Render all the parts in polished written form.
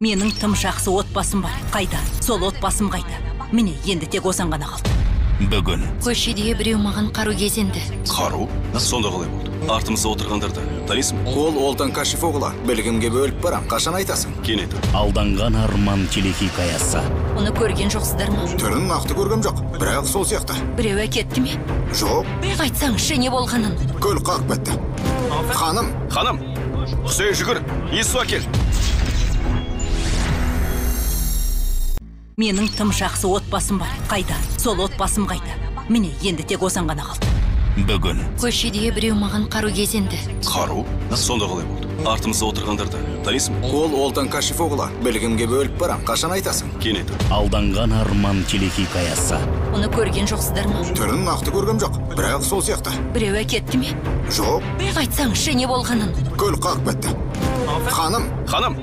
Менің тым жақсы отбасым бар. Қайда? Сол отбасым қайда? Міне, енді тек осыған ғана қалды. Бүгін Көшеде біреу маған қару кезенді. қару? Сонда қалай болды? Артымызда отырғандарды танисың? Ол Олтан Кашиф оғыла. Білгімге бөліп барам. Қашан айтасың? Кейін айтып. Алданған арман телехикаясы. Оны көрген жоқсыздар ма? Түрін нақты көргем жоқ. Бірақ сол сияқты. Біреу әкетті ме? Жоқ, Айтсаңызшы не болғанын. көл қақ бітті. Ханым, Ханым, Құсай жүгір, есі әкел. Менің тым жақсы отбасым бар. Қайда? Сол отбасым қайда? Міне, енді тек осыған ғана қалды. Бүгін Көшеде біреу маған қару кезенді. Қару? Сонда қалай болды? Артымызда отырғандарды танисың? ол Олтан Кашиф оғыла. Білгімге бөліп барам. Қашан айтасың? Кейін айтып. алданған арман телехикаясы. Оны көрген жоқсыздар ма? Түрін нақты көргем жоқ. Бірақ сол сияқты. Біреу әкетті ме? Жоқ, Айтсаңызшы не болғанын. көл қақ бітті. Ханым, Ханым,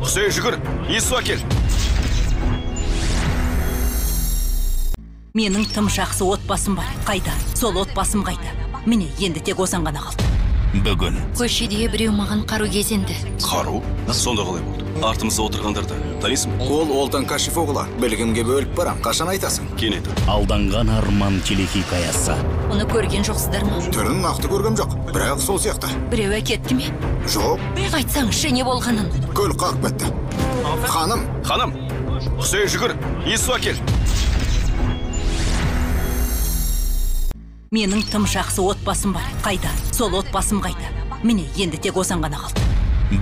Құсай жүгір, есі әкел. Менің тым жақсы отбасым бар. Қайда? Сол отбасым қайда? Міне, енді тек осыған ғана қалды. Бүгін Көшеде біреу маған қару кезенді. Қару? Сонда қалай болды? Артымызда отырғандарды танисың? ол Олтан Кашиф оғыла. Білгімге бөліп барам. Қашан айтасың? Кейін айтып. алданған арман телехикаясы. Оны көрген жоқсыздар ма? Түрін нақты көргем жоқ. Бірақ сол сияқты. Біреу әкетті ме? Жоқ, Айтсаңызшы не болғанын. көл қақ бітті. Ханым, Ханым, Құсай жүгір, есі әкел. Түрін нақты көргем жоқ. Бірақ сол сияқты. Біреу әкетті ме? Жоқ, көл қақ бітті. Ханым, Айтсаңызшы не болғанын. Ханым, Менің тым жақсы отбасым бар. Қайда? Сол отбасым қайда? Міне, енді тек осыған ғана қалды.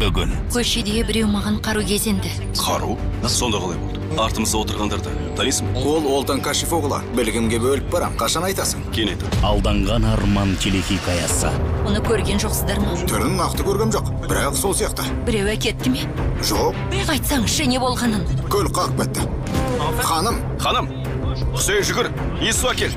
Бүгін Көшеде біреу маған қару кезенді. Қару? Сонда қалай болды? Артымызда отырғандарды танисың? ол Олтан Кашиф оғыла. Білгімге бөліп барам. Қашан айтасың? Кейін айтып. алданған арман телехикаясы. Оны көрген жоқсыздар ма? Түрін нақты көргем жоқ. Бірақ сол сияқты. Біреу әкетті ме? Жоқ, Айтсаңызшы не болғанын. көл қақ бітті. Ханым, Ханым, Құсай жүгір, есі әкел.